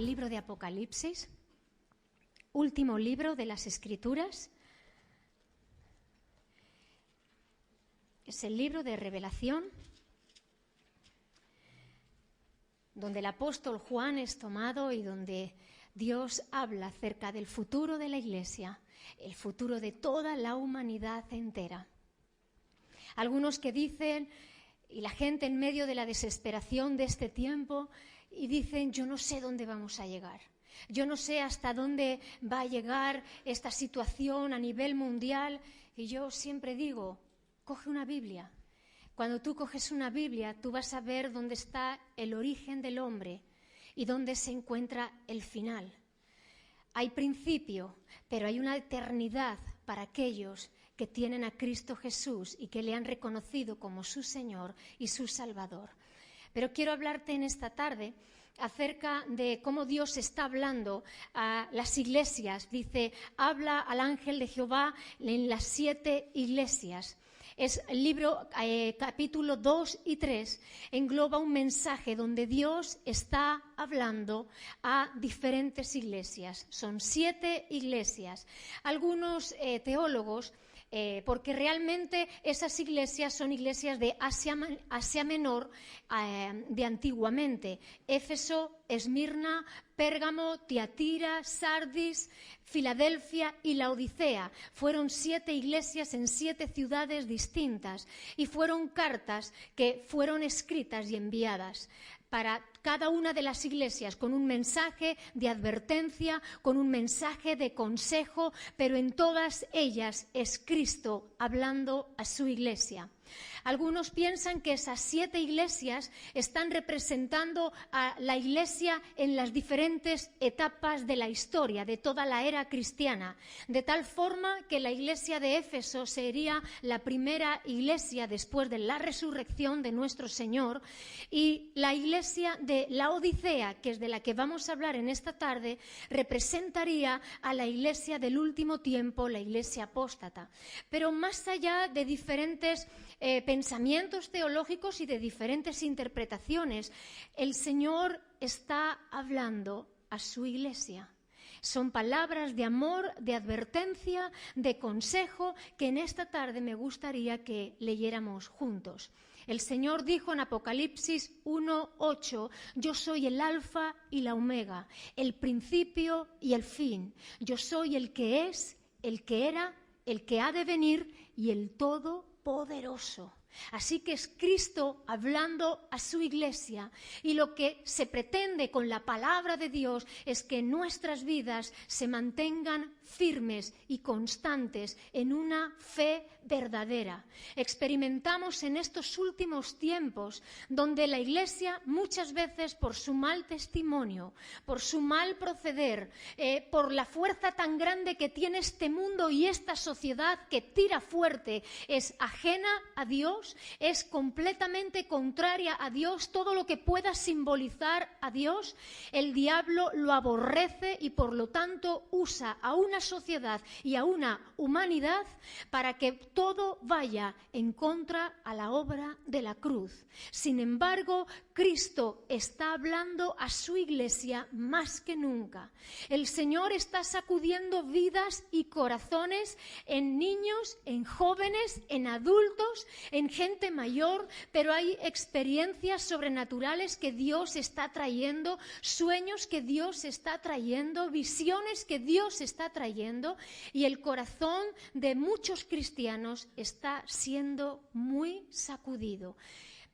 al libro de Apocalipsis, último libro de las Escrituras. Es el libro de Revelación, donde el apóstol Juan es tomado y donde Dios habla acerca del futuro de la Iglesia, el futuro de toda la humanidad entera. Algunos que dicen, y la gente en medio de la desesperación de este tiempo, y dicen, yo no sé dónde vamos a llegar. Yo no sé hasta dónde va a llegar esta situación a nivel mundial. Y yo siempre digo, coge una Biblia. Cuando tú coges una Biblia, tú vas a ver dónde está el origen del hombre y dónde se encuentra el final. Hay principio, pero hay una eternidad para aquellos que tienen a Cristo Jesús y que le han reconocido como su Señor y su Salvador. Pero quiero hablarte en esta tarde acerca de cómo Dios está hablando a las iglesias. Dice, habla al ángel de Jehová en las 7 iglesias. Es el libro, capítulo 2 y 3, engloba un mensaje donde Dios está hablando a diferentes iglesias. Son 7 iglesias. Algunos teólogos, porque realmente esas iglesias son iglesias de Asia Menor de antiguamente. Éfeso, Esmirna, Pérgamo, Tiatira, Sardis, Filadelfia y Laodicea. Fueron 7 iglesias en 7 ciudades distintas y fueron cartas que fueron escritas y enviadas para cada una de las iglesias con un mensaje de advertencia, con un mensaje de consejo, pero en todas ellas es Cristo hablando a su iglesia. Algunos piensan que esas 7 iglesias están representando a la iglesia en las diferentes etapas de la historia, de toda la era cristiana, de tal forma que la iglesia de Éfeso sería la primera iglesia después de la resurrección de nuestro Señor, y la iglesia de Laodicea, que es de la que vamos a hablar en esta tarde, representaría a la iglesia del último tiempo, la iglesia apóstata. Pero más allá de diferentes pensamientos teológicos y de diferentes interpretaciones, el Señor está hablando a su iglesia. Son palabras de amor, de advertencia, de consejo que en esta tarde me gustaría que leyéramos juntos. El Señor dijo en Apocalipsis 1:8, yo soy el alfa y la omega, el principio y el fin. Yo soy el que es, el que era, el que ha de venir y el todopoderoso. Así que es Cristo hablando a su iglesia, y lo que se pretende con la palabra de Dios es que nuestras vidas se mantengan firmes y constantes en una fe verdadera. Experimentamos en estos últimos tiempos donde la iglesia muchas veces por su mal testimonio, por su mal proceder, por la fuerza tan grande que tiene este mundo y esta sociedad que tira fuerte, es ajena a Dios, es completamente contraria a Dios. Todo lo que pueda simbolizar a Dios, el diablo lo aborrece y por lo tanto usa a una sociedad y a una humanidad para que todo vaya en contra a la obra de la cruz. Sin embargo, Cristo está hablando a su iglesia más que nunca. El Señor está sacudiendo vidas y corazones en niños, en jóvenes, en adultos, en gente mayor, pero hay experiencias sobrenaturales que Dios está trayendo, sueños que Dios está trayendo, visiones que Dios está trayendo, y el corazón de muchos cristianos está siendo muy sacudido.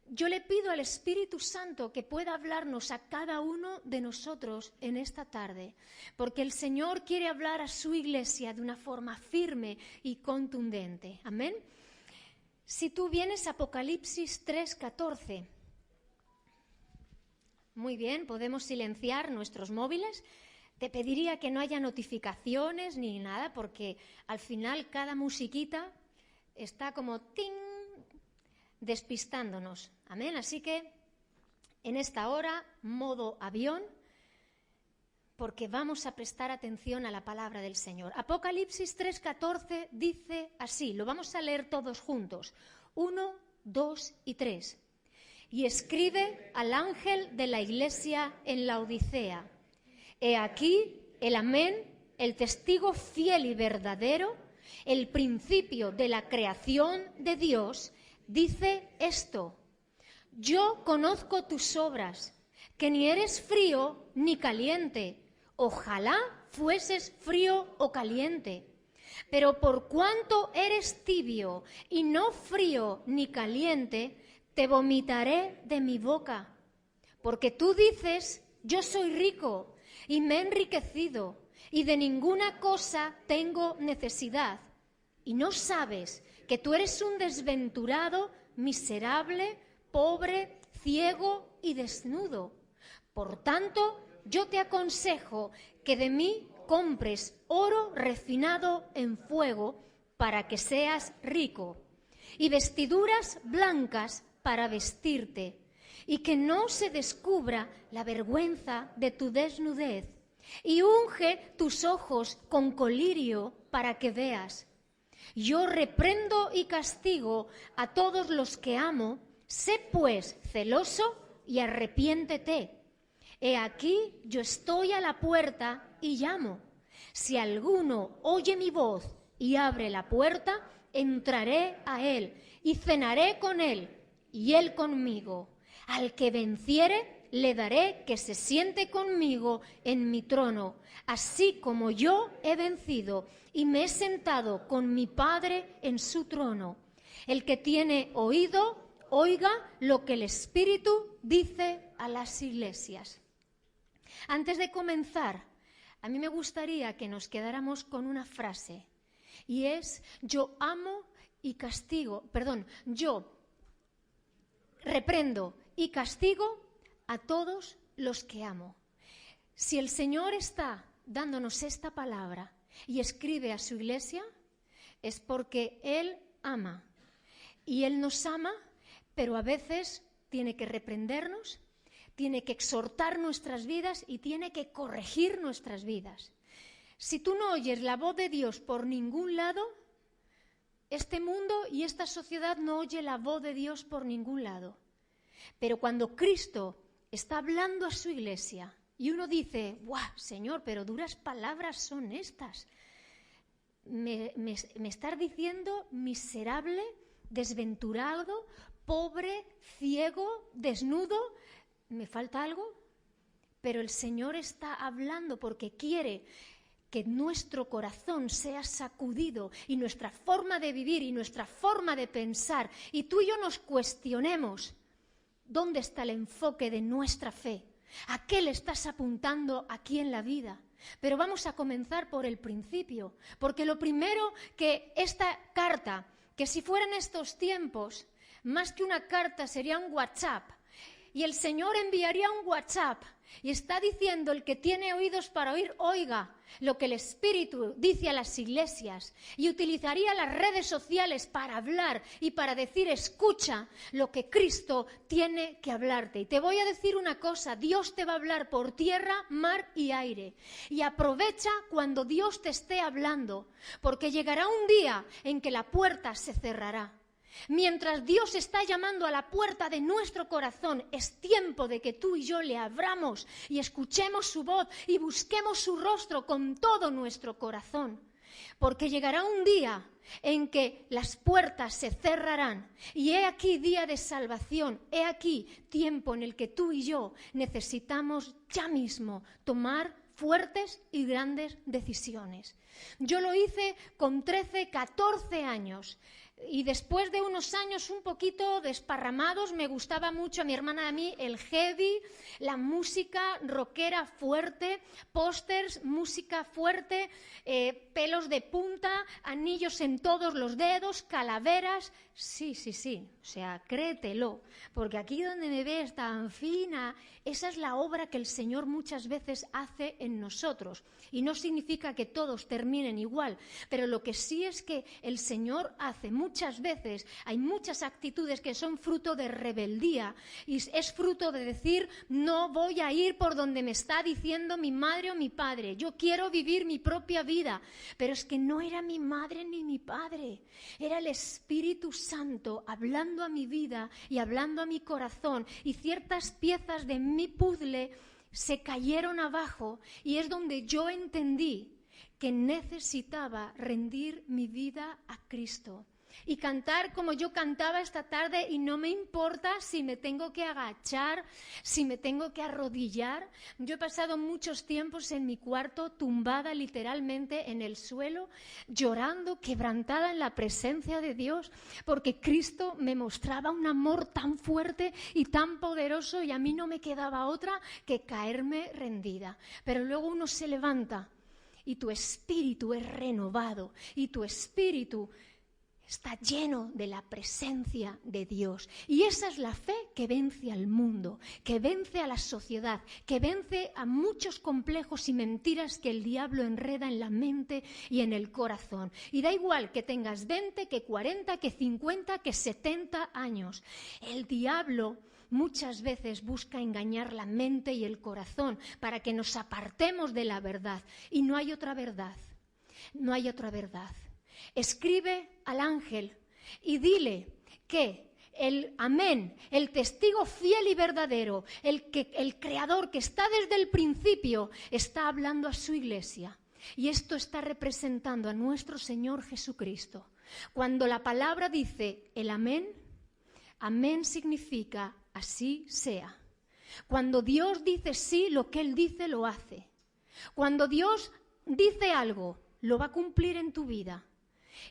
Yo le pido al Espíritu Santo que pueda hablarnos a cada uno de nosotros en esta tarde, porque el Señor quiere hablar a su iglesia de una forma firme y contundente. Amén. Si tú vienes a Apocalipsis 3:14. Muy bien, podemos silenciar nuestros móviles. Te pediría que no haya notificaciones ni nada, porque al final cada musiquita está como ¡ting!, despistándonos. Amén. Así que en esta hora, modo avión, porque vamos a prestar atención a la palabra del Señor. Apocalipsis 3:14 dice así, lo vamos a leer todos juntos. 1, 2 y 3. Y escribe al ángel de la iglesia en Laodicea: He aquí el amén, el testigo fiel y verdadero, el principio de la creación de Dios, dice esto: yo conozco tus obras, que ni eres frío ni caliente. Ojalá fueses frío o caliente. Pero por cuanto eres tibio y no frío ni caliente, te vomitaré de mi boca. Porque tú dices: yo soy rico y me he enriquecido, y de ninguna cosa tengo necesidad. Y no sabes que tú eres un desventurado, miserable, pobre, ciego y desnudo. Por tanto, yo te aconsejo que de mí compres oro refinado en fuego para que seas rico, y vestiduras blancas para vestirte, y que no se descubra la vergüenza de tu desnudez, y unge tus ojos con colirio para que veas. Yo reprendo y castigo a todos los que amo. Sé pues celoso y arrepiéntete. He aquí yo estoy a la puerta y llamo. Si alguno oye mi voz y abre la puerta, entraré a él y cenaré con él y él conmigo. Al que venciere, le daré que se siente conmigo en mi trono, así como yo he vencido y me he sentado con mi Padre en su trono. El que tiene oído, oiga lo que el Espíritu dice a las iglesias. Antes de comenzar, a mí me gustaría que nos quedáramos con una frase, y es: yo reprendo y castigo a todos los que amo. Si el Señor está dándonos esta palabra y escribe a su iglesia, es porque Él ama. Y Él nos ama, pero a veces tiene que reprendernos, tiene que exhortar nuestras vidas y tiene que corregir nuestras vidas. Si tú no oyes la voz de Dios por ningún lado, este mundo y esta sociedad no oye la voz de Dios por ningún lado. Pero cuando Cristo está hablando a su iglesia y uno dice: ¡guau, Señor, pero duras palabras son estas! Me estás diciendo miserable, desventurado, pobre, ciego, desnudo. ¿Me falta algo? Pero el Señor está hablando porque quiere que nuestro corazón sea sacudido y nuestra forma de vivir y nuestra forma de pensar, y tú y yo nos cuestionemos dónde está el enfoque de nuestra fe, a qué le estás apuntando aquí en la vida. Pero vamos a comenzar por el principio, porque lo primero que esta carta, que si fueran estos tiempos, más que una carta sería un WhatsApp, y el Señor enviaría un WhatsApp y está diciendo: el que tiene oídos para oír, oiga lo que el Espíritu dice a las iglesias, y utilizaría las redes sociales para hablar y para decir: escucha lo que Cristo tiene que hablarte. Y te voy a decir una cosa: Dios te va a hablar por tierra, mar y aire, y aprovecha cuando Dios te esté hablando, porque llegará un día en que la puerta se cerrará. Mientras Dios está llamando a la puerta de nuestro corazón, es tiempo de que tú y yo le abramos y escuchemos su voz y busquemos su rostro con todo nuestro corazón. Porque llegará un día en que las puertas se cerrarán, y he aquí día de salvación, he aquí tiempo en el que tú y yo necesitamos ya mismo tomar fuertes y grandes decisiones. Yo lo hice con 13, 14 años. Y después de unos años un poquito desparramados, me gustaba mucho a mi hermana y a mí el heavy, la música rockera fuerte, pósters, música fuerte, pelos de punta, anillos en todos los dedos, calaveras. Sí, o sea, créetelo, porque aquí donde me ves tan fina, esa es la obra que el Señor muchas veces hace en nosotros. Y no significa que todos terminen igual, pero lo que sí es que el Señor hace muchas veces, hay muchas actitudes que son fruto de rebeldía, y es fruto de decir: no voy a ir por donde me está diciendo mi madre o mi padre, yo quiero vivir mi propia vida. Pero es que no era mi madre ni mi padre, era el Espíritu Santo hablando a mi vida y hablando a mi corazón, y ciertas piezas de mi puzzle se cayeron abajo y es donde yo entendí que necesitaba rendir mi vida a Cristo. Y cantar como yo cantaba esta tarde, y no me importa si me tengo que agachar, si me tengo que arrodillar. Yo he pasado muchos tiempos en mi cuarto, tumbada literalmente en el suelo, llorando, quebrantada en la presencia de Dios, porque Cristo me mostraba un amor tan fuerte y tan poderoso, y a mí no me quedaba otra que caerme rendida. Pero luego uno se levanta y tu espíritu es renovado, y tu espíritu está lleno de la presencia de Dios. Y esa es la fe que vence al mundo, que vence a la sociedad, que vence a muchos complejos y mentiras que el diablo enreda en la mente y en el corazón. Y da igual que tengas 20, que 40, que 50, que 70 años. El diablo muchas veces busca engañar la mente y el corazón para que nos apartemos de la verdad. Y no hay otra verdad. No hay otra verdad. Escribe al ángel y dile que el amén, el testigo fiel y verdadero, el creador que está desde el principio, está hablando a su iglesia. Y esto está representando a nuestro Señor Jesucristo. Cuando la palabra dice el amén, amén significa así sea. Cuando Dios dice sí, lo que Él dice lo hace. Cuando Dios dice algo, lo va a cumplir en tu vida.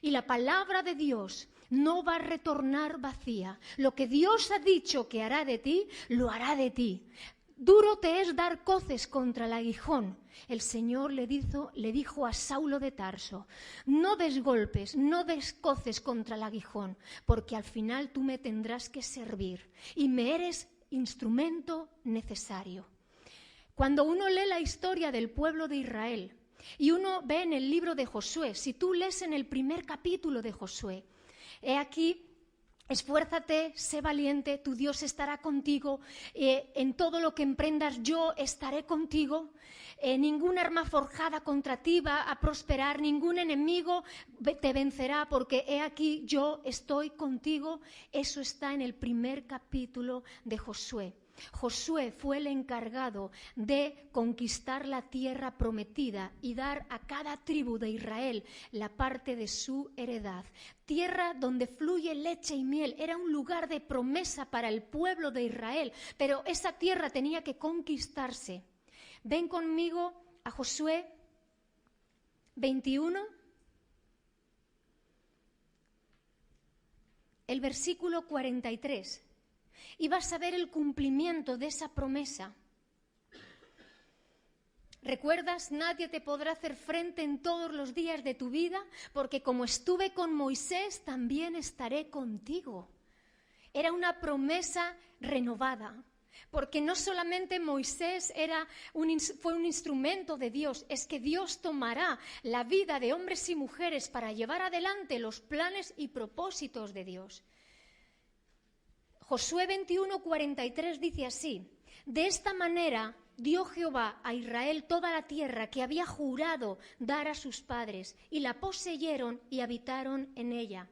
Y la palabra de Dios no va a retornar vacía. Lo que Dios ha dicho que hará de ti, lo hará de ti. Duro te es dar coces contra el aguijón. El Señor le dijo a Saulo de Tarso, no des golpes, no des coces contra el aguijón, porque al final tú me tendrás que servir y me eres instrumento necesario. Cuando uno lee la historia del pueblo de Israel, y uno ve en el libro de Josué, si tú lees en el primer capítulo de Josué, he aquí, esfuérzate, sé valiente, tu Dios estará contigo, en todo lo que emprendas yo estaré contigo, ninguna arma forjada contra ti va a prosperar, ningún enemigo te vencerá, porque he aquí yo estoy contigo. Eso está en el primer capítulo de Josué. Josué fue el encargado de conquistar la tierra prometida y dar a cada tribu de Israel la parte de su heredad. Tierra donde fluye leche y miel. Era un lugar de promesa para el pueblo de Israel, pero esa tierra tenía que conquistarse. Ven conmigo a Josué 21, el versículo 43. Y vas a ver el cumplimiento de esa promesa. ¿Recuerdas? Nadie te podrá hacer frente en todos los días de tu vida, porque como estuve con Moisés, también estaré contigo. Era una promesa renovada, porque no solamente Moisés fue un instrumento de Dios, es que Dios tomará la vida de hombres y mujeres para llevar adelante los planes y propósitos de Dios. Josué 21:43 dice así: de esta manera dio Jehová a Israel toda la tierra que había jurado dar a sus padres, y la poseyeron y habitaron en ella.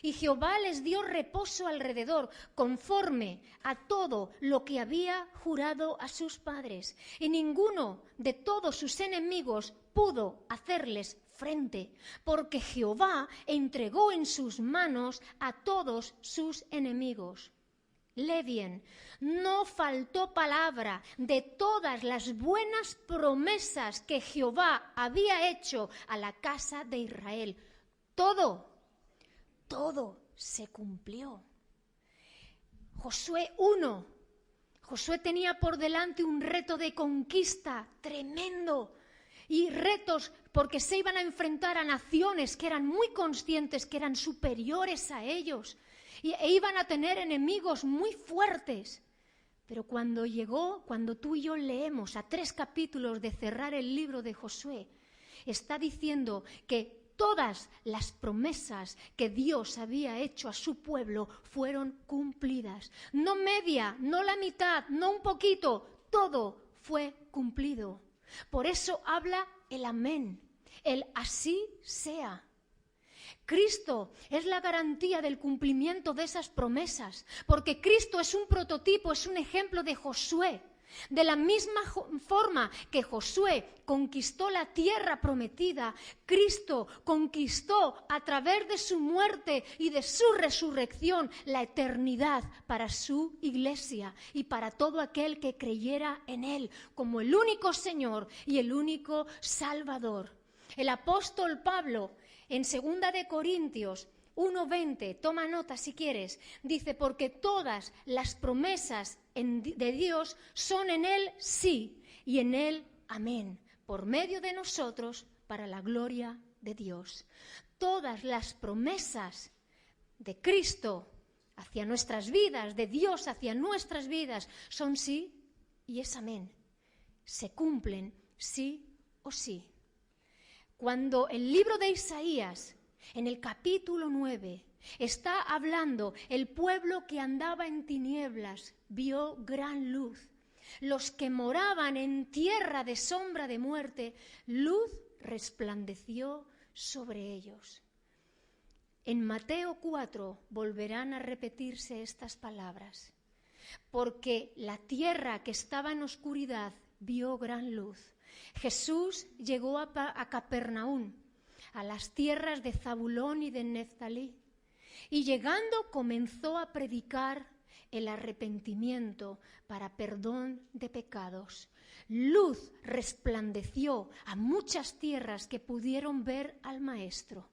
Y Jehová les dio reposo alrededor, conforme a todo lo que había jurado a sus padres. Y ninguno de todos sus enemigos pudo hacerles frente, porque Jehová entregó en sus manos a todos sus enemigos. Lee bien, no faltó palabra de todas las buenas promesas que Jehová había hecho a la casa de Israel. Todo se cumplió. Josué 1. Josué tenía por delante un reto de conquista tremendo. Y retos porque se iban a enfrentar a naciones que eran muy conscientes que eran superiores a ellos. E iban a tener enemigos muy fuertes. Pero cuando tú y yo leemos a 3 capítulos de cerrar el libro de Josué, está diciendo que todas las promesas que Dios había hecho a su pueblo fueron cumplidas. No media, no la mitad, no un poquito, todo fue cumplido. Por eso habla el amén, el así sea. Cristo es la garantía del cumplimiento de esas promesas, porque Cristo es un prototipo, es un ejemplo de Josué. De la misma forma que Josué conquistó la tierra prometida, Cristo conquistó a través de su muerte y de su resurrección la eternidad para su iglesia y para todo aquel que creyera en Él como el único Señor y el único Salvador. El apóstol Pablo, en 2 de Corintios 1:20, toma nota si quieres, dice: porque todas las promesas de Dios son en Él sí y en Él amén, por medio de nosotros para la gloria de Dios. Todas las promesas de Cristo hacia nuestras vidas, de Dios hacia nuestras vidas, son sí y es amén. Se cumplen sí o sí. Cuando el libro de Isaías, en el capítulo 9, está hablando, el pueblo que andaba en tinieblas vio gran luz. Los que moraban en tierra de sombra de muerte, luz resplandeció sobre ellos. En Mateo 4 volverán a repetirse estas palabras. Porque la tierra que estaba en oscuridad vio gran luz. Jesús llegó a Capernaum, a las tierras de Zabulón y de Neftalí, y llegando comenzó a predicar el arrepentimiento para perdón de pecados. Luz resplandeció a muchas tierras que pudieron ver al Maestro.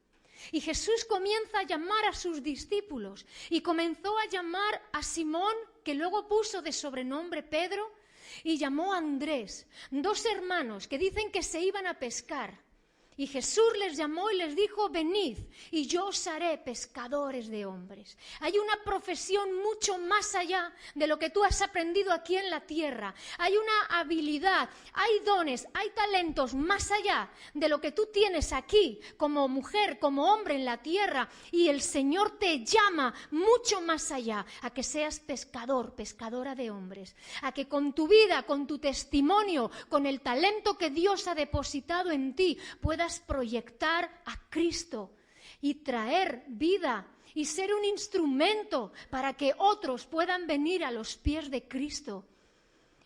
Y Jesús comienza a llamar a sus discípulos y comenzó a llamar a Simón, que luego puso de sobrenombre Pedro, y llamó a Andrés, 2 hermanos que dicen que se iban a pescar. Y Jesús les llamó y les dijo: venid, y yo os haré pescadores de hombres. Hay una profesión mucho más allá de lo que tú has aprendido aquí en la tierra. Hay una habilidad, hay dones, hay talentos más allá de lo que tú tienes aquí como mujer, como hombre en la tierra. Y el Señor te llama mucho más allá, a que seas pescador, pescadora de hombres. A que con tu vida, con tu testimonio, con el talento que Dios ha depositado en ti, puedas proyectar a Cristo y traer vida y ser un instrumento para que otros puedan venir a los pies de Cristo.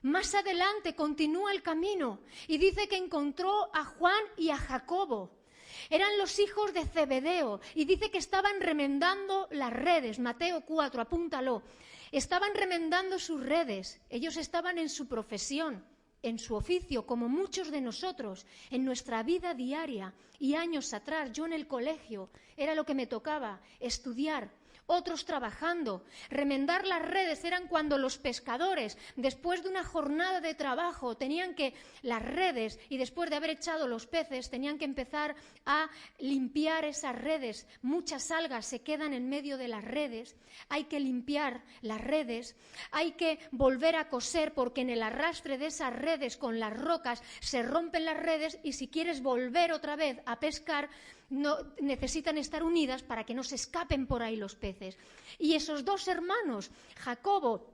Más adelante continúa el camino y dice que encontró a Juan y a Jacobo. Eran los hijos de Zebedeo y dice que estaban remendando las redes. Mateo 4, apúntalo. Estaban remendando sus redes. Ellos estaban en su profesión, en su oficio, como muchos de nosotros, en nuestra vida diaria. Y años atrás, yo en el colegio, era lo que me tocaba, estudiar. Otros trabajando. Remendar las redes eran cuando los pescadores, después de una jornada de trabajo, tenían que, las redes, y después de haber echado los peces, tenían que empezar a limpiar esas redes. Muchas algas se quedan en medio de las redes. Hay que limpiar las redes. Hay que volver a coser, porque en el arrastre de esas redes con las rocas se rompen las redes, y si quieres volver otra vez a pescar, no, necesitan estar unidas para que no se escapen por ahí los peces. Y esos 2 hermanos, Jacobo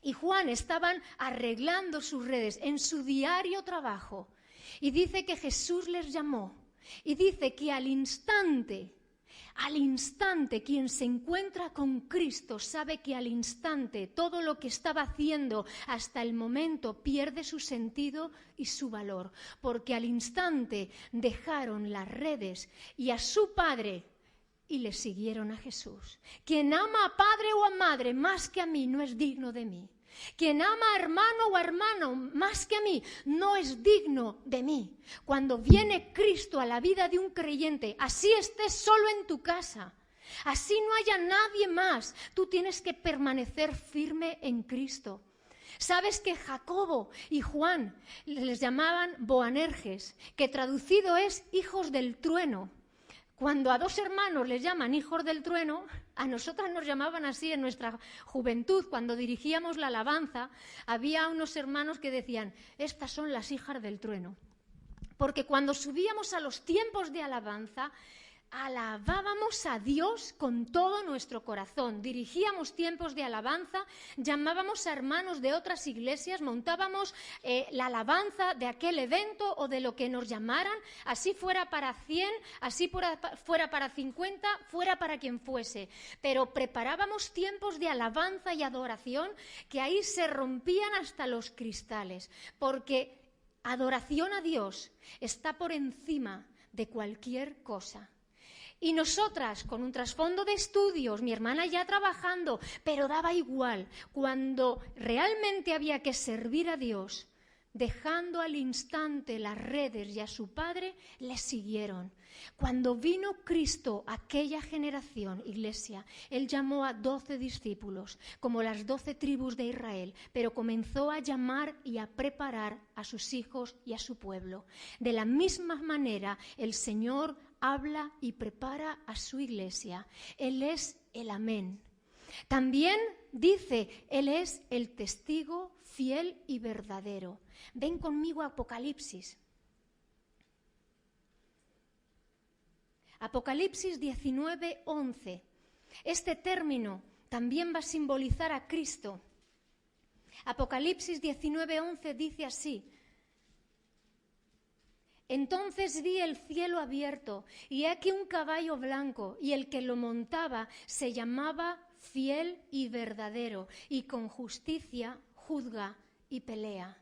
y Juan, estaban arreglando sus redes en su diario trabajo. Y dice que Jesús les llamó. Y dice que al instante, quien se encuentra con Cristo sabe que al instante todo lo que estaba haciendo hasta el momento pierde su sentido y su valor, porque al instante dejaron las redes y a su padre y le siguieron a Jesús. Quien ama a padre o a madre más que a mí no es digno de mí. Quien ama a hermano o a hermano más que a mí no es digno de mí. Cuando viene Cristo a la vida de un creyente, así estés solo en tu casa, así no haya nadie más, tú tienes que permanecer firme en Cristo. ¿Sabes que Jacobo y Juan les llamaban Boanerges, que traducido es hijos del trueno? Cuando a 2 hermanos les llaman hijos del trueno, a nosotras nos llamaban así en nuestra juventud. Cuando dirigíamos la alabanza, había unos hermanos que decían: estas son las hijas del trueno. Porque cuando subíamos a los tiempos de alabanza, alabábamos a Dios con todo nuestro corazón, dirigíamos tiempos de alabanza, llamábamos a hermanos de otras iglesias, montábamos la alabanza de aquel evento o de lo que nos llamaran, así fuera para 100, así fuera para 50, fuera para quien fuese. Pero preparábamos tiempos de alabanza y adoración que ahí se rompían hasta los cristales, porque adoración a Dios está por encima de cualquier cosa. Y nosotras, con un trasfondo de estudios, mi hermana ya trabajando, pero daba igual, cuando realmente había que servir a Dios, dejando al instante las redes y a su padre, le siguieron. Cuando vino Cristo a aquella generación, iglesia, Él llamó a 12 discípulos, como las 12 tribus de Israel, pero comenzó a llamar y a preparar a sus hijos y a su pueblo. De la misma manera, el Señor habla y prepara a su iglesia. Él es el Amén. También dice, Él es el testigo fiel y verdadero. Ven conmigo a Apocalipsis. Apocalipsis 19:11. Este término también va a simbolizar a Cristo. Apocalipsis 19:11 dice así: Entonces vi el cielo abierto, y he aquí un caballo blanco, y el que lo montaba se llamaba Fiel y Verdadero, y con justicia juzga y pelea.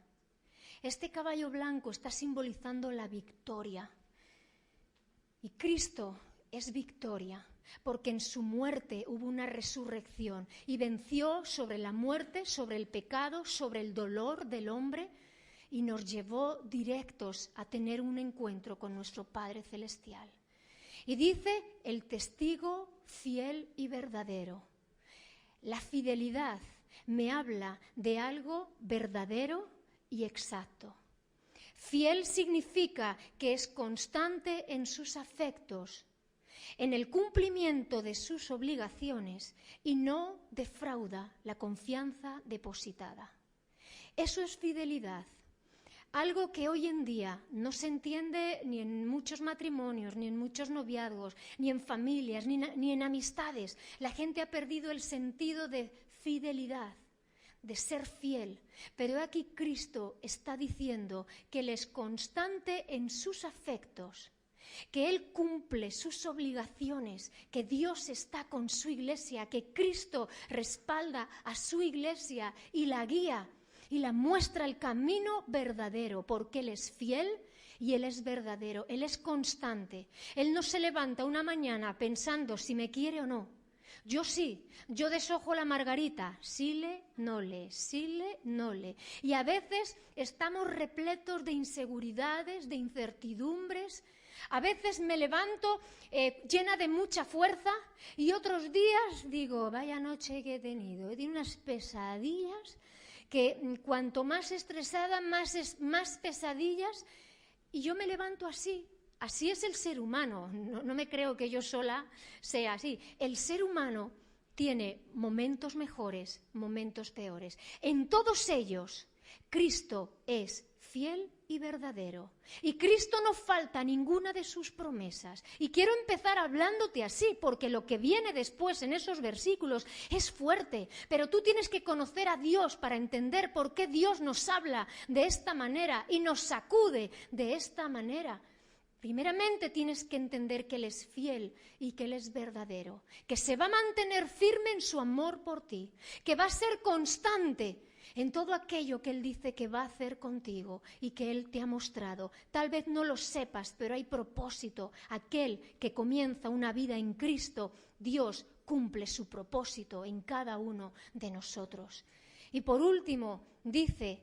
Este caballo blanco está simbolizando la victoria. Y Cristo es victoria, porque en su muerte hubo una resurrección y venció sobre la muerte, sobre el pecado, sobre el dolor del hombre, y nos llevó directos a tener un encuentro con nuestro Padre Celestial. Y dice el testigo fiel y verdadero. La fidelidad me habla de algo verdadero y exacto. Fiel significa que es constante en sus afectos, en el cumplimiento de sus obligaciones y no defrauda la confianza depositada. Eso es fidelidad. Algo que hoy en día no se entiende ni en muchos matrimonios, ni en muchos noviazgos, ni en familias, ni en amistades. La gente ha perdido el sentido de fidelidad, de ser fiel. Pero aquí Cristo está diciendo que Él es constante en sus afectos, que Él cumple sus obligaciones, que Dios está con su iglesia, que Cristo respalda a su iglesia y la guía y la muestra el camino verdadero, porque Él es fiel y Él es verdadero, Él es constante. Él no se levanta una mañana pensando si me quiere o no. Yo sí, yo deshojo la margarita, síle, nole, síle, nole. Y a veces estamos repletos de inseguridades, de incertidumbres. A veces me levanto llena de mucha fuerza y otros días digo, vaya noche que he tenido unas pesadillas, que cuanto más estresada, más pesadillas, y yo me levanto así. Así es el ser humano, no me creo que yo sola sea así. El ser humano tiene momentos mejores, momentos peores. En todos ellos, Cristo es fiel y verdadero. Y Cristo no falta ninguna de sus promesas. Y quiero empezar hablándote así, porque lo que viene después en esos versículos es fuerte. Pero tú tienes que conocer a Dios para entender por qué Dios nos habla de esta manera y nos sacude de esta manera. Primeramente tienes que entender que Él es fiel y que Él es verdadero, que se va a mantener firme en su amor por ti, que va a ser constante en todo aquello que Él dice que va a hacer contigo y que Él te ha mostrado. Tal vez no lo sepas, pero hay propósito. Aquel que comienza una vida en Cristo, Dios cumple su propósito en cada uno de nosotros. Y por último, dice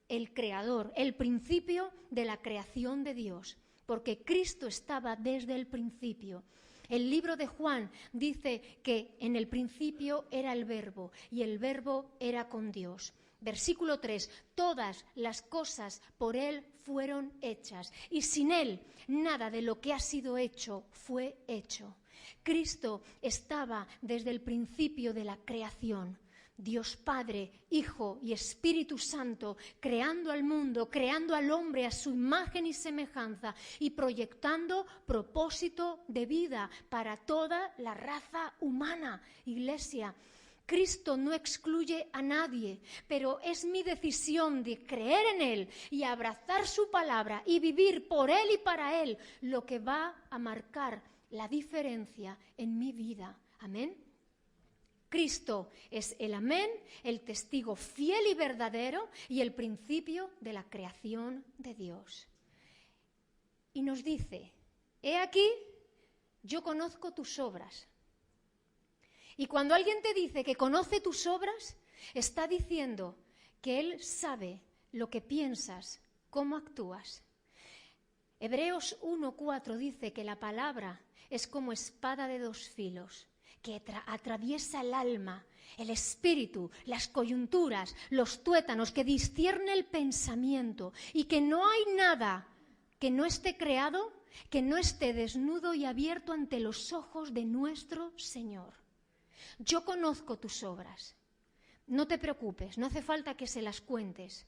el Creador, el principio de la creación de Dios. Porque Cristo estaba desde el principio. El libro de Juan dice que en el principio era el Verbo y el Verbo era con Dios. Versículo 3, todas las cosas por Él fueron hechas y sin Él nada de lo que ha sido hecho fue hecho. Cristo estaba desde el principio de la creación. Dios Padre, Hijo y Espíritu Santo, creando al mundo, creando al hombre a su imagen y semejanza y proyectando propósito de vida para toda la raza humana. Iglesia, Cristo no excluye a nadie, pero es mi decisión de creer en Él y abrazar su palabra y vivir por Él y para Él lo que va a marcar la diferencia en mi vida. Amén. Cristo es el amén, el testigo fiel y verdadero y el principio de la creación de Dios. Y nos dice, he aquí, yo conozco tus obras. Y cuando alguien te dice que conoce tus obras, está diciendo que Él sabe lo que piensas, cómo actúas. Hebreos 1:4 dice que la palabra es como espada de dos filos, que atraviesa el alma, el espíritu, las coyunturas, los tuétanos, que discierne el pensamiento y que no hay nada que no esté creado, que no esté desnudo y abierto ante los ojos de nuestro Señor. Yo conozco tus obras. No te preocupes, no hace falta que se las cuentes.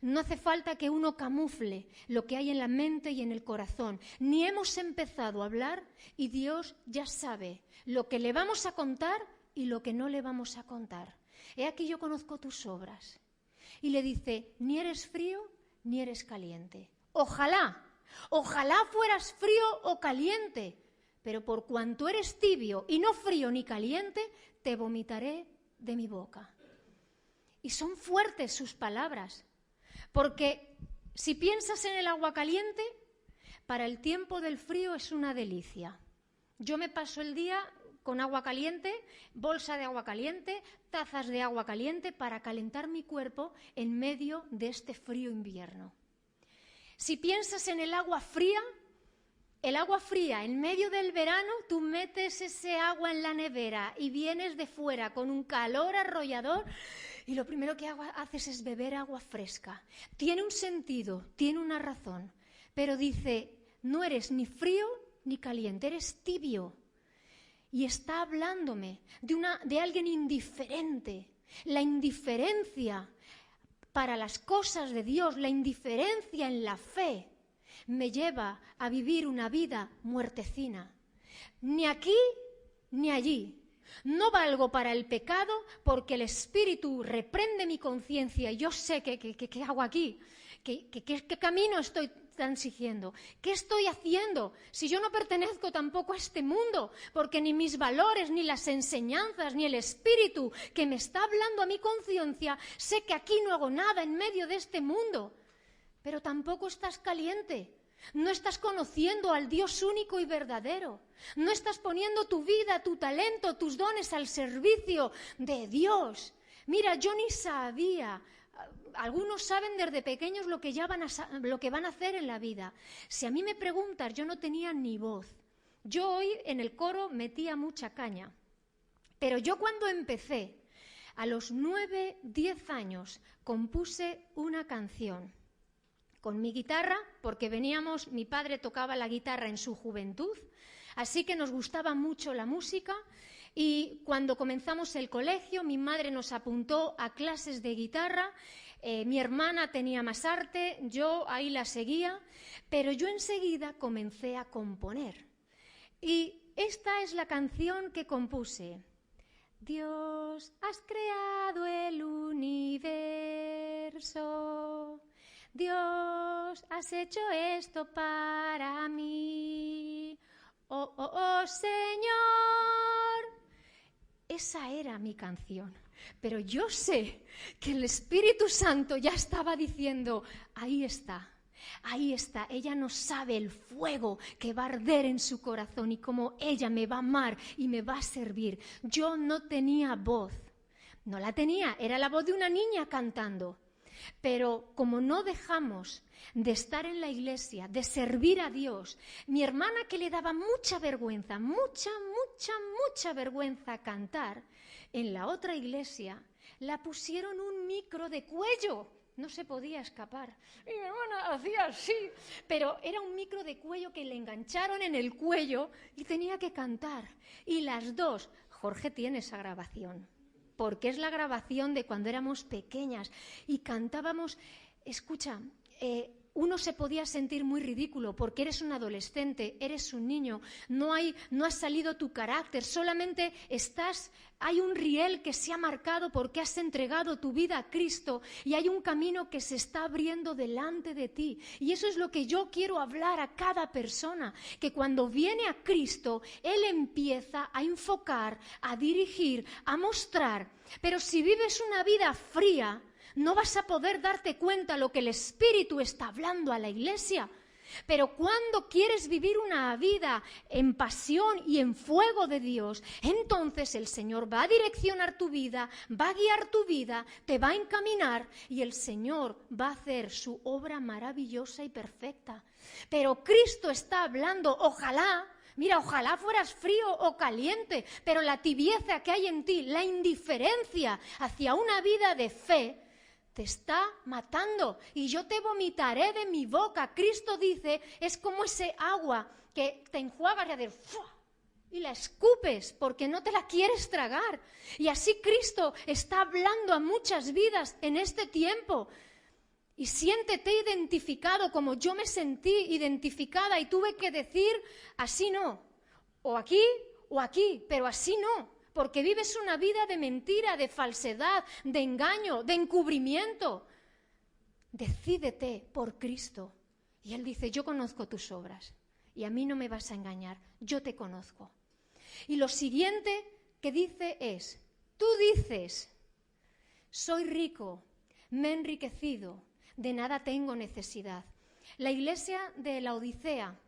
No hace falta que uno camufle lo que hay en la mente y en el corazón. Ni hemos empezado a hablar y Dios ya sabe lo que le vamos a contar y lo que no le vamos a contar. He aquí yo conozco tus obras. Y le dice, ni eres frío ni eres caliente. Ojalá fueras frío o caliente, pero por cuanto eres tibio y no frío ni caliente, te vomitaré de mi boca. Y son fuertes sus palabras. Porque si piensas en el agua caliente, para el tiempo del frío es una delicia. Yo me paso el día con agua caliente, bolsa de agua caliente, tazas de agua caliente para calentar mi cuerpo en medio de este frío invierno. Si piensas en el agua fría en medio del verano, tú metes ese agua en la nevera y vienes de fuera con un calor arrollador. Y lo primero que haces es beber agua fresca. Tiene un sentido, tiene una razón, pero dice, no eres ni frío ni caliente, eres tibio. Y está hablándome de alguien indiferente. La indiferencia para las cosas de Dios, la indiferencia en la fe, me lleva a vivir una vida muertecina. Ni aquí ni allí. No valgo para el pecado porque el Espíritu reprende mi conciencia y yo sé qué hago aquí, qué camino estoy transigiendo, qué estoy haciendo si yo no pertenezco tampoco a este mundo, porque ni mis valores, ni las enseñanzas, ni el Espíritu que me está hablando a mi conciencia, sé que aquí no hago nada en medio de este mundo, pero tampoco estás caliente. No estás conociendo al Dios único y verdadero. No estás poniendo tu vida, tu talento, tus dones al servicio de Dios. Mira, yo ni sabía. Algunos saben desde pequeños lo que van a hacer en la vida. Si a mí me preguntas, yo no tenía ni voz. Yo hoy en el coro metía mucha caña. Pero yo cuando empecé, a los 9, 10 años, compuse una canción. Con mi guitarra, porque mi padre tocaba la guitarra en su juventud, así que nos gustaba mucho la música y cuando comenzamos el colegio mi madre nos apuntó a clases de guitarra, mi hermana tenía más arte, yo ahí la seguía, pero yo enseguida comencé a componer y esta es la canción que compuse. Dios, has creado el universo. Dios, has hecho esto para mí, oh Señor. Esa era mi canción, pero yo sé que el Espíritu Santo ya estaba diciendo, ahí está, ella no sabe el fuego que va a arder en su corazón y cómo ella me va a amar y me va a servir. Yo no tenía voz, no la tenía, era la voz de una niña cantando. Pero como no dejamos de estar en la iglesia, de servir a Dios, mi hermana que le daba mucha vergüenza, mucha vergüenza cantar, en la otra iglesia la pusieron un micro de cuello, no se podía escapar. Y mi hermana hacía así, pero era un micro de cuello que le engancharon en el cuello y tenía que cantar. Y las dos, Jorge tiene esa grabación. porque es la grabación de cuando éramos pequeñas y cantábamos. Escucha, uno se podía sentir muy ridículo porque eres un adolescente, eres un niño, no ha salido tu carácter, solamente hay un riel que se ha marcado porque has entregado tu vida a Cristo y hay un camino que se está abriendo delante de ti. Y eso es lo que yo quiero hablar a cada persona, que cuando viene a Cristo, Él empieza a enfocar, a dirigir, a mostrar. Pero si vives una vida fría, no vas a poder darte cuenta lo que el Espíritu está hablando a la iglesia. Pero cuando quieres vivir una vida en pasión y en fuego de Dios, entonces el Señor va a direccionar tu vida, va a guiar tu vida, te va a encaminar y el Señor va a hacer su obra maravillosa y perfecta. Pero Cristo está hablando, ojalá fueras frío o caliente, pero la tibieza que hay en ti, la indiferencia hacia una vida de fe, te está matando y yo te vomitaré de mi boca. Cristo dice, es como ese agua que te enjuagas y la escupes porque no te la quieres tragar. Y así Cristo está hablando a muchas vidas en este tiempo. Y siéntete identificado como yo me sentí identificada y tuve que decir, así no, o aquí, pero así no. Porque vives una vida de mentira, de falsedad, de engaño, de encubrimiento. Decídete por Cristo. Y Él dice, yo conozco tus obras y a mí no me vas a engañar, yo te conozco. Y lo siguiente que dice es, tú dices, soy rico, me he enriquecido, de nada tengo necesidad. La iglesia de Laodicea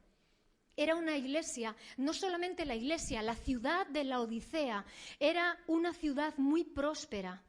era una iglesia, no solamente la iglesia, la ciudad de Laodicea era una ciudad muy próspera.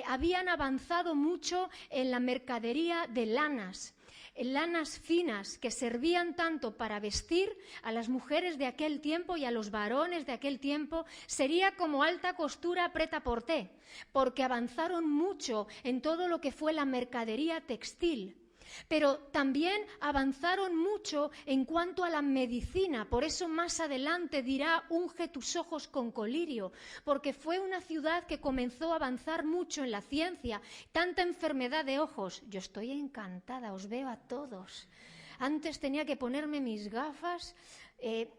Habían avanzado mucho en la mercadería de lanas finas que servían tanto para vestir a las mujeres de aquel tiempo y a los varones de aquel tiempo. Sería como alta costura prêt-à-porter, porque avanzaron mucho en todo lo que fue la mercadería textil. Pero también avanzaron mucho en cuanto a la medicina, por eso más adelante dirá, unge tus ojos con colirio, porque fue una ciudad que comenzó a avanzar mucho en la ciencia, tanta enfermedad de ojos. Yo estoy encantada, os veo a todos. Antes tenía que ponerme mis gafas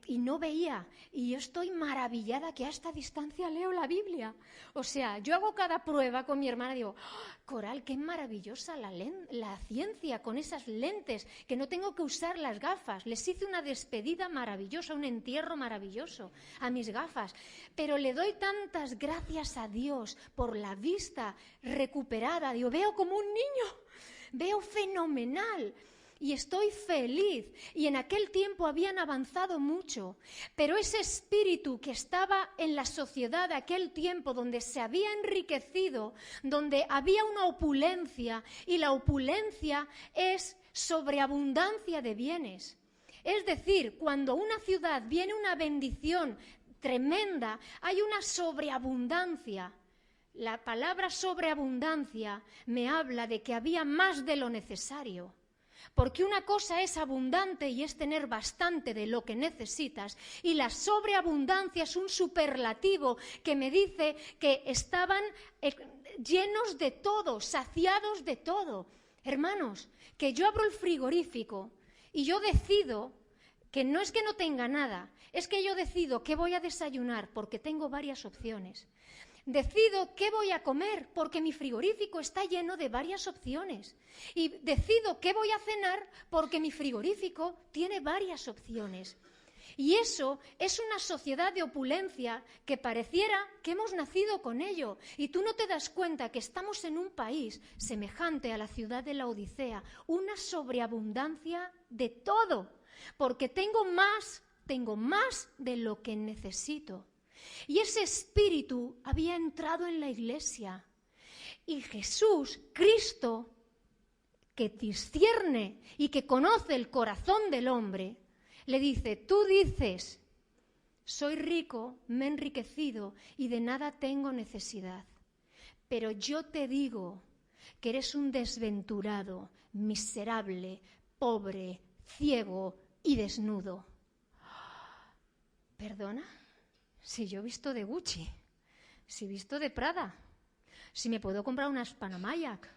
y no veía, y yo estoy maravillada que a esta distancia leo la Biblia. O sea, yo hago cada prueba con mi hermana y digo, Coral, qué maravillosa la ciencia con esas lentes, que no tengo que usar las gafas. Les hice una despedida maravillosa, un entierro maravilloso a mis gafas, pero le doy tantas gracias a Dios por la vista recuperada. Digo, veo como un niño, veo fenomenal. Y estoy feliz. Y en aquel tiempo habían avanzado mucho. Pero ese espíritu que estaba en la sociedad de aquel tiempo, donde se había enriquecido, donde había una opulencia, y la opulencia es sobreabundancia de bienes. Es decir, cuando una ciudad viene una bendición tremenda, hay una sobreabundancia. La palabra sobreabundancia me habla de que había más de lo necesario. Porque una cosa es abundante y es tener bastante de lo que necesitas, y la sobreabundancia es un superlativo que me dice que estaban llenos de todo, saciados de todo. Hermanos, que yo abro el frigorífico y yo decido que no es que no tenga nada, es que yo decido qué voy a desayunar porque tengo varias opciones. Decido qué voy a comer porque mi frigorífico está lleno de varias opciones. Y decido qué voy a cenar porque mi frigorífico tiene varias opciones. Y eso es una sociedad de opulencia que pareciera que hemos nacido con ello. Y tú no te das cuenta que estamos en un país semejante a la ciudad de Laodicea, una sobreabundancia de todo, porque tengo más de lo que necesito. Y ese espíritu había entrado en la iglesia. Y Jesús, Cristo, que discierne y que conoce el corazón del hombre, le dice, tú dices, soy rico, me he enriquecido y de nada tengo necesidad. Pero yo te digo que eres un desventurado, miserable, pobre, ciego y desnudo. ¿Perdona? Si yo he visto de Gucci, si he visto de Prada, Si me puedo comprar unas Panamayac.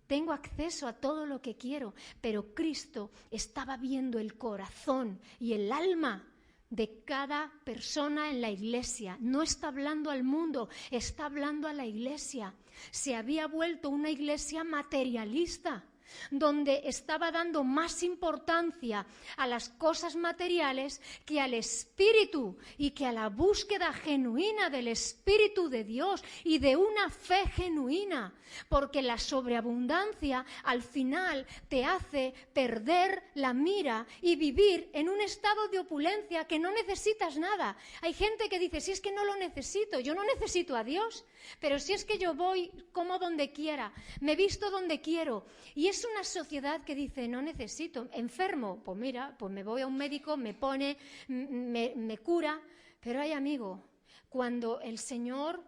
Tengo acceso a todo lo que quiero, pero Cristo estaba viendo el corazón y el alma de cada persona en la iglesia. No está hablando al mundo, está hablando a la iglesia. Se había vuelto una iglesia materialista, donde estaba dando más importancia a las cosas materiales que al Espíritu y que a la búsqueda genuina del Espíritu de Dios y de una fe genuina, porque la sobreabundancia al final te hace perder la mira y vivir en un estado de opulencia que no necesitas nada. Hay gente que dice, si es que no lo necesito, yo no necesito a Dios, pero si es que yo voy como donde quiera, me visto donde quiero, y es una sociedad que dice, no necesito, enfermo, pues mira, pues me voy a un médico, me pone, me cura, pero hay amigo, cuando el Señor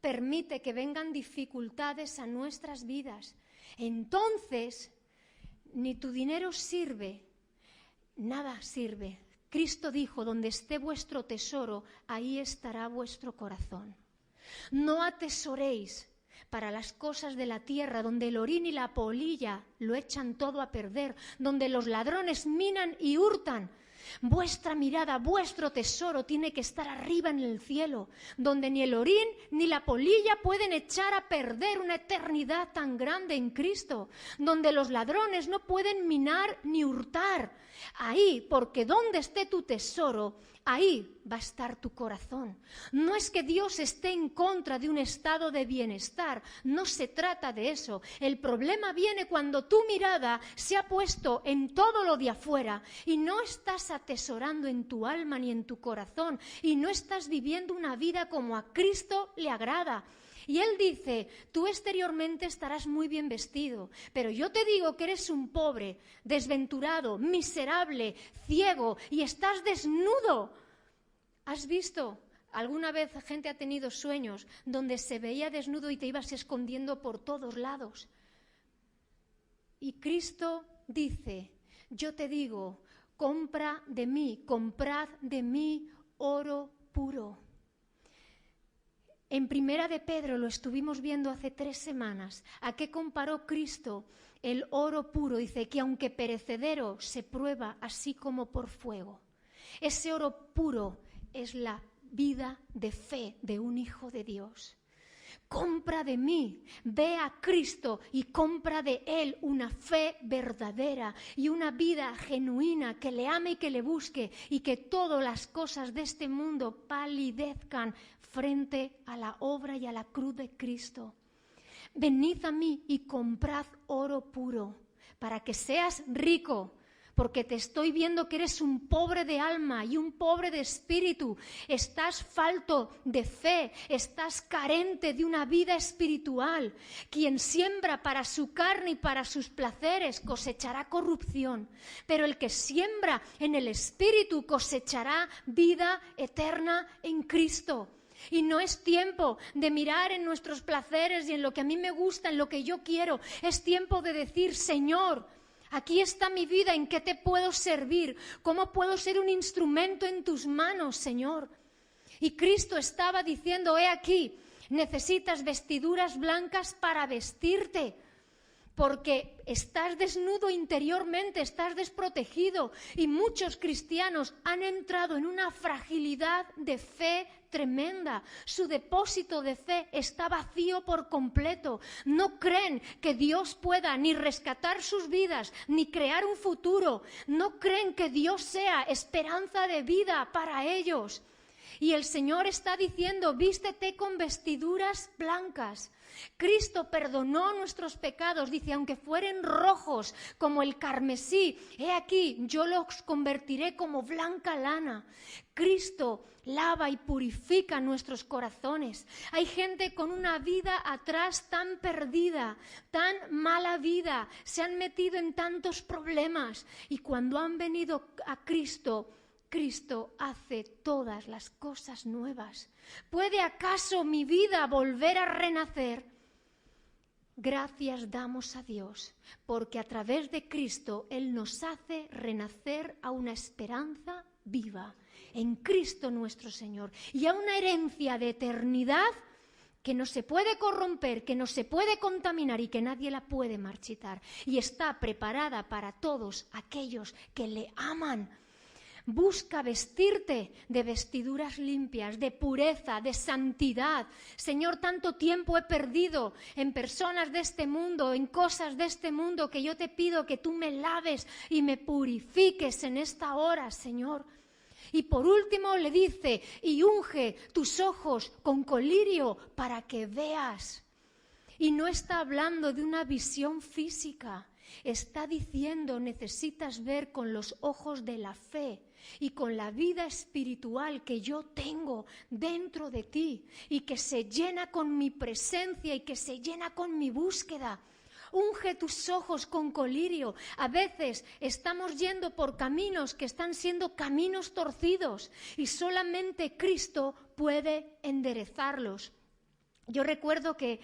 permite que vengan dificultades a nuestras vidas, entonces ni tu dinero sirve, nada sirve. Cristo dijo, donde esté vuestro tesoro, ahí estará vuestro corazón. No atesoréis para las cosas de la tierra, donde el orín y la polilla lo echan todo a perder, donde los ladrones minan y hurtan. Vuestra mirada, vuestro tesoro tiene que estar arriba en el cielo, donde ni el orín ni la polilla pueden echar a perder una eternidad tan grande en Cristo, donde los ladrones no pueden minar ni hurtar. Ahí, porque donde esté tu tesoro, ahí va a estar tu corazón. No es que Dios esté en contra de un estado de bienestar, no se trata de eso. El problema viene cuando tu mirada se ha puesto en todo lo de afuera y no estás atesorando en tu alma ni en tu corazón y no estás viviendo una vida como a Cristo le agrada. Y Él dice, tú exteriormente estarás muy bien vestido, pero yo te digo que eres un pobre, desventurado, miserable, ciego y estás desnudo. ¿Has visto? ¿Alguna vez gente ha tenido sueños donde se veía desnudo y te ibas escondiendo por todos lados? Y Cristo dice, yo te digo, comprad de mí oro puro. En Primera de Pedro lo estuvimos viendo hace 3 semanas. ¿A qué comparó Cristo el oro puro? Dice que aunque perecedero se prueba así como por fuego. Ese oro puro es la vida de fe de un hijo de Dios. Compra de mí, ve a Cristo y compra de Él una fe verdadera y una vida genuina que le ame y que le busque y que todas las cosas de este mundo palidezcan frente a la obra y a la cruz de Cristo. Venid a mí y comprad oro puro para que seas rico. Porque te estoy viendo que eres un pobre de alma y un pobre de espíritu. Estás falto de fe, estás carente de una vida espiritual. Quien siembra para su carne y para sus placeres cosechará corrupción. Pero el que siembra en el espíritu cosechará vida eterna en Cristo. Y no es tiempo de mirar en nuestros placeres y en lo que a mí me gusta, en lo que yo quiero. Es tiempo de decir, Señor, aquí está mi vida, ¿en qué te puedo servir? ¿Cómo puedo ser un instrumento en tus manos, Señor? Y Cristo estaba diciendo, he aquí, necesitas vestiduras blancas para vestirte, porque estás desnudo interiormente, estás desprotegido. Y muchos cristianos han entrado en una fragilidad de fe tremenda. Su depósito de fe está vacío por completo. No creen que Dios pueda ni rescatar sus vidas, ni crear un futuro. No creen que Dios sea esperanza de vida para ellos. Y el Señor está diciendo, vístete con vestiduras blancas. Cristo perdonó nuestros pecados, dice, aunque fueren rojos como el carmesí, he aquí, yo los convertiré como blanca lana. Cristo lava y purifica nuestros corazones. Hay gente con una vida atrás tan perdida, tan mala vida, se han metido en tantos problemas y cuando han venido a Cristo, Cristo hace todas las cosas nuevas. ¿Puede acaso mi vida volver a renacer? Gracias damos a Dios, porque a través de Cristo Él nos hace renacer a una esperanza viva, en Cristo nuestro Señor, y a una herencia de eternidad que no se puede corromper, que no se puede contaminar y que nadie la puede marchitar. Y está preparada para todos aquellos que le aman. Busca vestirte de vestiduras limpias, de pureza, de santidad. Señor, tanto tiempo he perdido en personas de este mundo, en cosas de este mundo, que yo te pido que tú me laves y me purifiques en esta hora, Señor. Y por último le dice, y unge tus ojos con colirio para que veas. Y no está hablando de una visión física, está diciendo necesitas ver con los ojos de la fe y con la vida espiritual que yo tengo dentro de ti y que se llena con mi presencia y que se llena con mi búsqueda. Unge tus ojos con colirio. A veces estamos yendo por caminos que están siendo caminos torcidos y solamente Cristo puede enderezarlos. Yo recuerdo que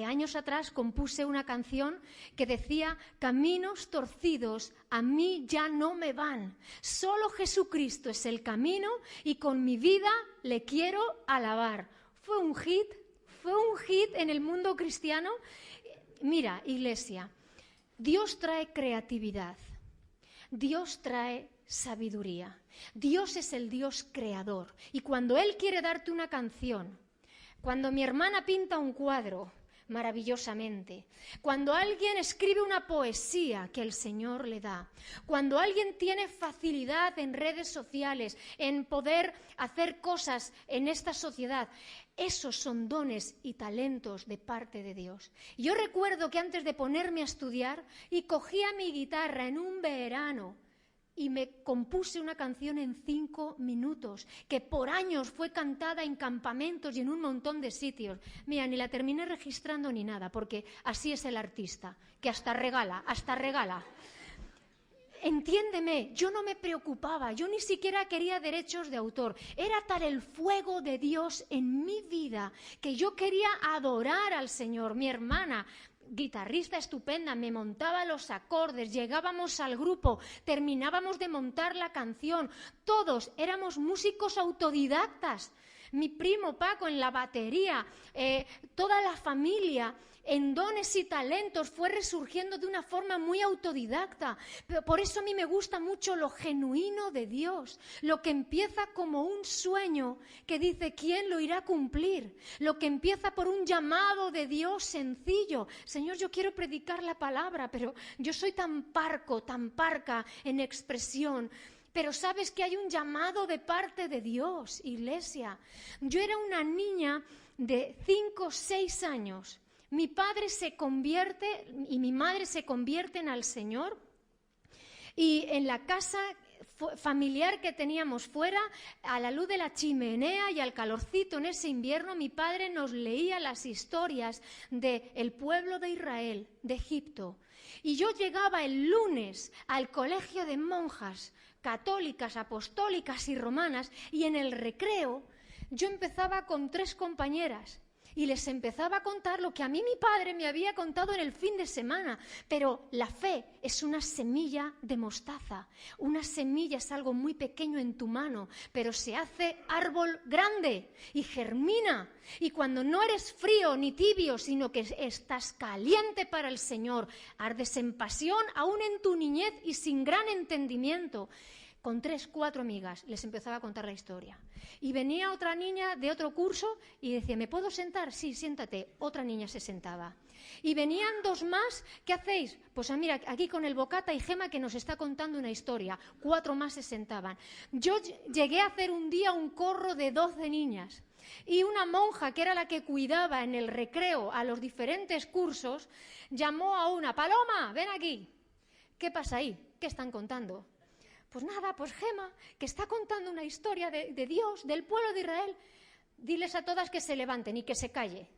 años atrás compuse una canción que decía: caminos torcidos a mí ya no me van, solo Jesucristo es el camino y con mi vida le quiero alabar. Fue un hit en el mundo cristiano. Mira, iglesia, Dios trae creatividad, Dios trae sabiduría, Dios es el Dios creador y cuando Él quiere darte una canción, cuando mi hermana pinta un cuadro maravillosamente, cuando alguien escribe una poesía que el Señor le da, cuando alguien tiene facilidad en redes sociales, en poder hacer cosas en esta sociedad, esos son dones y talentos de parte de Dios. Yo recuerdo que antes de ponerme a estudiar y cogía mi guitarra en un verano y me compuse una canción en 5 minutos, que por años fue cantada en campamentos y en un montón de sitios. Mira, ni la terminé registrando ni nada, porque así es el artista, que hasta regala. Entiéndeme, yo no me preocupaba, yo ni siquiera quería derechos de autor. Era tal el fuego de Dios en mi vida que yo quería adorar al Señor. Mi hermana, guitarrista estupenda, me montaba los acordes, llegábamos al grupo, terminábamos de montar la canción, todos éramos músicos autodidactas, mi primo Paco en la batería, toda la familia en dones y talentos fue resurgiendo de una forma muy autodidacta. Pero por eso a mí me gusta mucho lo genuino de Dios, lo que empieza como un sueño que dice ¿quién lo irá a cumplir? Lo que empieza por un llamado de Dios sencillo. Señor, yo quiero predicar la palabra, pero yo soy tan parca en expresión. Pero sabes que hay un llamado de parte de Dios, iglesia. Yo era una niña de 5 o 6 años. Mi padre se convierte y mi madre se convierten al Señor. Y en la casa familiar que teníamos fuera, a la luz de la chimenea y al calorcito en ese invierno, mi padre nos leía las historias del pueblo de Israel, de Egipto. Y yo llegaba el lunes al colegio de monjas católicas, apostólicas y romanas, y en el recreo yo empezaba con 3 compañeras y les empezaba a contar lo que a mí mi padre me había contado en el fin de semana. Pero la fe es una semilla de mostaza. Una semilla es algo muy pequeño en tu mano, pero se hace árbol grande y germina. Y cuando no eres frío ni tibio, sino que estás caliente para el Señor, ardes en pasión aún en tu niñez y sin gran entendimiento. Con 3, 4 amigas les empezaba a contar la historia. Y venía otra niña de otro curso y decía, ¿me puedo sentar? Sí, siéntate. Otra niña se sentaba. Y venían 2 más, ¿qué hacéis? Pues mira, aquí con el Bocata y Gema que nos está contando una historia. 4 más se sentaban. Yo llegué a hacer un día un corro de 12 niñas. Y una monja, que era la que cuidaba en el recreo a los diferentes cursos, llamó a una, Paloma, ven aquí. ¿Qué pasa ahí? ¿Qué están contando? Pues nada, pues Gema, que está contando una historia de Dios, del pueblo de Israel. Diles a todas que se levanten y que se calle.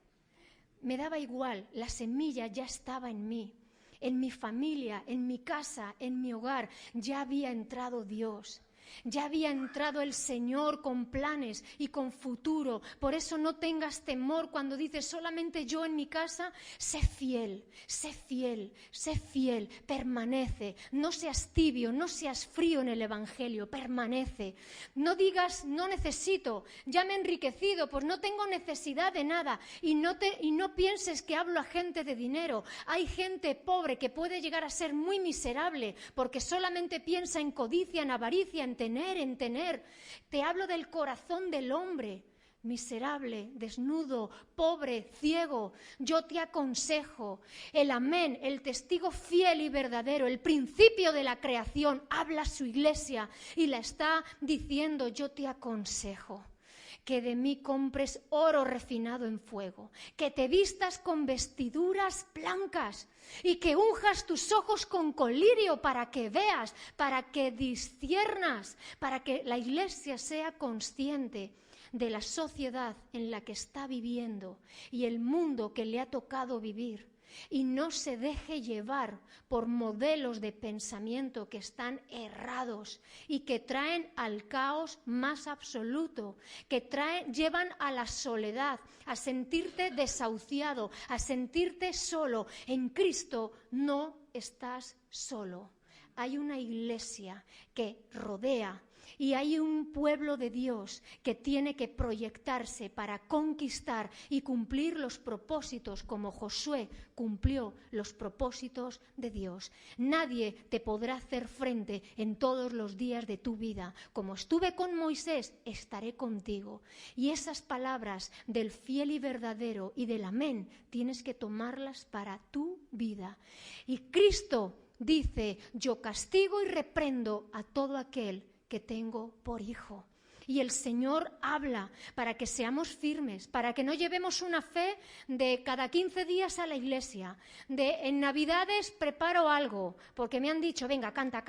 Me daba igual, la semilla ya estaba en mí, en mi familia, en mi casa, en mi hogar, ya había entrado Dios. Ya había entrado el Señor con planes y con futuro. Por eso no tengas temor cuando dices solamente yo en mi casa. Sé fiel, sé fiel, sé fiel, permanece. No seas tibio, no seas frío en el Evangelio, permanece. No digas no necesito, ya me he enriquecido, pues no tengo necesidad de nada. Y no pienses que hablo a gente de dinero. Hay gente pobre que puede llegar a ser muy miserable porque solamente piensa en codicia, en avaricia, en tener. Te hablo del corazón del hombre, miserable, desnudo, pobre, ciego. Yo te aconsejo, el amén, el testigo fiel y verdadero, el principio de la creación, habla a su iglesia y la está diciendo, yo te aconsejo que de mí compres oro refinado en fuego, que te vistas con vestiduras blancas y que unjas tus ojos con colirio para que veas, para que disciernas, para que la iglesia sea consciente de la sociedad en la que está viviendo y el mundo que le ha tocado vivir. Y no se deje llevar por modelos de pensamiento que están errados y que traen al caos más absoluto, que llevan a la soledad, a sentirte desahuciado, a sentirte solo. En Cristo no estás solo. Hay una iglesia que rodea. Y hay un pueblo de Dios que tiene que proyectarse para conquistar y cumplir los propósitos como Josué cumplió los propósitos de Dios. Nadie te podrá hacer frente en todos los días de tu vida. Como estuve con Moisés, estaré contigo. Y esas palabras del fiel y verdadero y del amén tienes que tomarlas para tu vida. Y Cristo dice, yo castigo y reprendo a todo aquel que tengo por hijo. Y el Señor habla para que seamos firmes, para que no llevemos una fe de cada 15 días a la iglesia, de en Navidades preparo algo, porque me han dicho, venga, canta.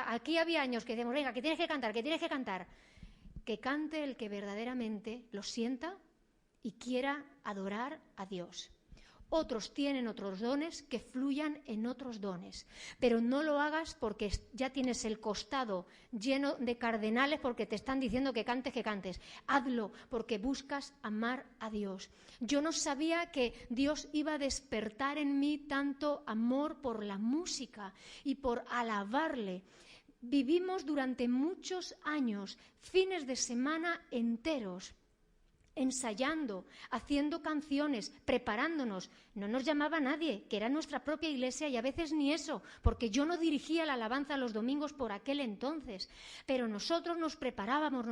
Aquí había años que decimos, venga, que tienes que cantar. Que cante el que verdaderamente lo sienta y quiera adorar a Dios. Otros tienen otros dones, que fluyan en otros dones. Pero no lo hagas porque ya tienes el costado lleno de cardenales porque te están diciendo que cantes. Hazlo porque buscas amar a Dios. Yo no sabía que Dios iba a despertar en mí tanto amor por la música y por alabarle. Vivimos durante muchos años, fines de semana enteros, ensayando, haciendo canciones, preparándonos. No nos llamaba nadie, que era nuestra propia iglesia, y a veces ni eso, porque yo no dirigía la alabanza los domingos por aquel entonces. Pero nosotros nos preparábamos.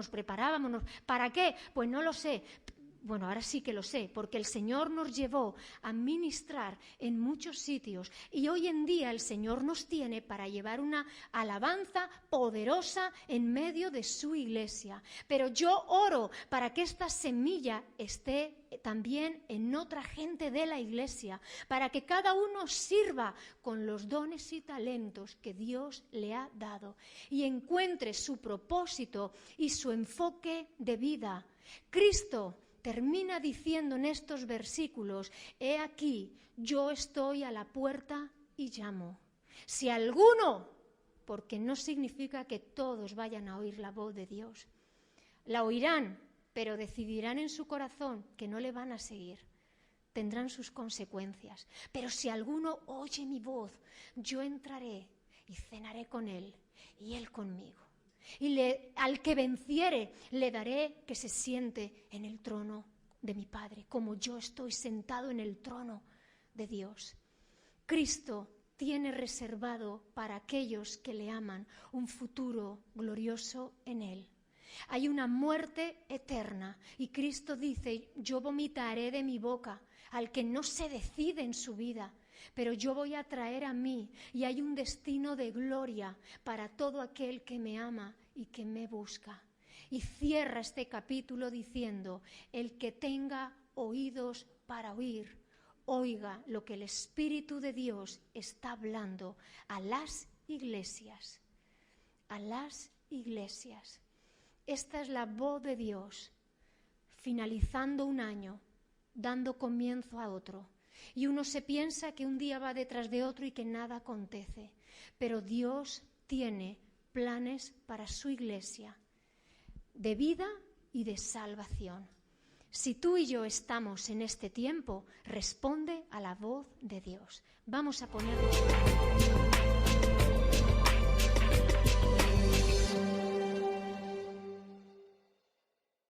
¿Para qué? Pues no lo sé. Bueno, ahora sí que lo sé, porque el Señor nos llevó a ministrar en muchos sitios y hoy en día el Señor nos tiene para llevar una alabanza poderosa en medio de su iglesia. Pero yo oro para que esta semilla esté también en otra gente de la iglesia, para que cada uno sirva con los dones y talentos que Dios le ha dado y encuentre su propósito y su enfoque de vida. Cristo termina diciendo en estos versículos, he aquí, yo estoy a la puerta y llamo. Si alguno, porque no significa que todos vayan a oír la voz de Dios, la oirán, pero decidirán en su corazón que no le van a seguir. Tendrán sus consecuencias. Pero si alguno oye mi voz, yo entraré y cenaré con él y él conmigo. Y al que venciere le daré que se siente en el trono de mi Padre, como yo estoy sentado en el trono de Dios. Cristo tiene reservado para aquellos que le aman un futuro glorioso en Él. Hay una muerte eterna y Cristo dice, yo vomitaré de mi boca al que no se decide en su vida. Pero yo voy a traer a mí y hay un destino de gloria para todo aquel que me ama y que me busca. Y cierra este capítulo diciendo, el que tenga oídos para oír, oiga lo que el Espíritu de Dios está hablando a las iglesias. A las iglesias. Esta es la voz de Dios, finalizando un año, dando comienzo a otro. Y uno se piensa que un día va detrás de otro y que nada acontece. Pero Dios tiene planes para su iglesia, de vida y de salvación. Si tú y yo estamos en este tiempo, responde a la voz de Dios. Vamos a ponernos